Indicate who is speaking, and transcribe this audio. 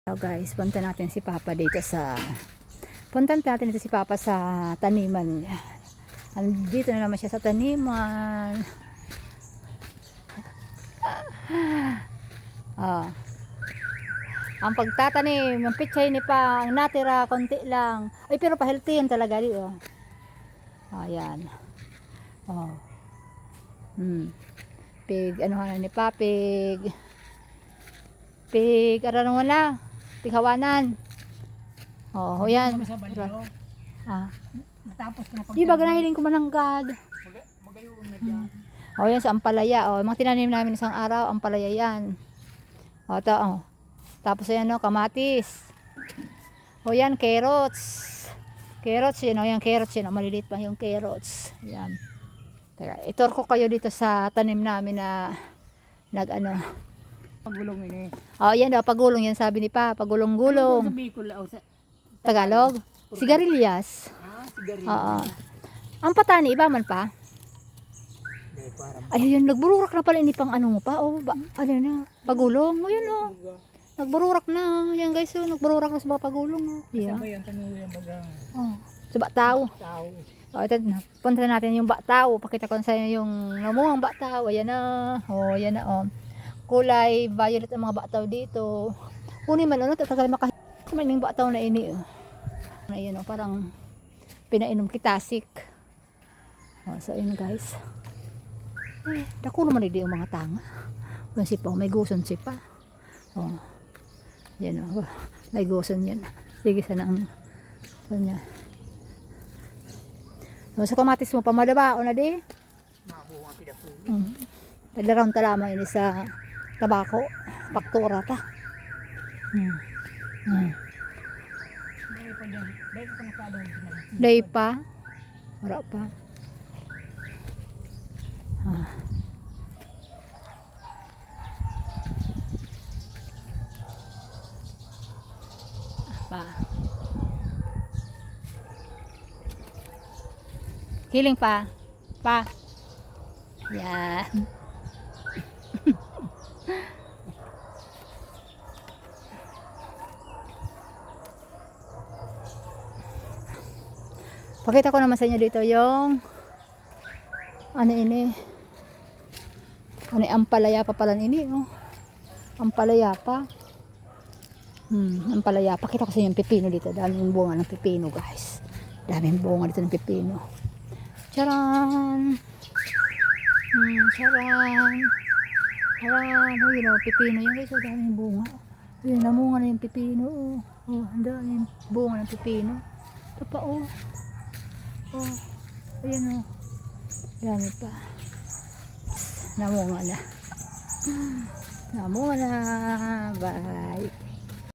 Speaker 1: So guys, punta natin si Papa dito sa taniman niya. Andito na naman siya sa taniman. Ang pagtatanim, yung pichay ni pa, ang natira, konti lang. Ay, pero pa-healthy yan talaga dito. Ayan. Pig, ni pa, pig, ano wala. Tighawanan. Yan.
Speaker 2: Matapos na pag...
Speaker 1: Di ba ganahiling ko mananggad?
Speaker 2: Magayon na dyan.
Speaker 1: Yan sa ampalaya. Mga tinanim namin isang araw, ampalaya yan. Tapos ayan kamatis. Yan, carrots. Carrots yun, yan carrots yun. Maliliit pa yung carrots. Yan. Teka, itur ko kayo dito sa tanim namin na
Speaker 2: Pagulong ini.
Speaker 1: Yan daw, pagulong yan sabi ni Pa, pagulong-gulong.
Speaker 2: Sa Bicol, sa
Speaker 1: Tagalog? Sigarilyas.
Speaker 2: sigarilyas.
Speaker 1: Ang patani, iba man pa? Ay, yun, nagbururak na pala ini pang ano mo pa. Pagulong. Ayun, nagbururak na. Yan guys, nagbururak na sa mga pagulong.
Speaker 2: Saan ba yan? Tanong yan baga?
Speaker 1: Sa Bataw.
Speaker 2: Tao.
Speaker 1: Ito, punta natin yung Bataw. Pakita ko sa inyo yung namuang Bataw. Ayan na. Ayan na. Kulay violet ang mga Bataw dito. Kunin man, tatagal makahiman yung Bataw na ini. Ayan, parang pinainom kitasik. So, ayun guys. Dako naman hindi yung mga tanga. Kung sipa, may guson sipa. Yan may guson yan. Sige, sana ang niya. Sa kamatis mo, pamadaba o na di?
Speaker 2: Mabuha pinapuli.
Speaker 1: Taglaroon talama yun sa tabako. Paktura ta. Day pa. Wala pa. Kiling pa. Yan. Pakita ko naman sa inyo dito yung ampalaya pa pala ini, ampalaya pa. Ampalaya. Pakita ko sa inyo yung pipino dito. Daming bunga ng pipino, guys. Daming bunga dito ng pipino. Charan. Pipino yan, guys. Daming bunga. Ayun, namunga na yung pipino. Ang daming bunga ng pipino. Ito pa, ayan, dami pa. Namunga na. Bye.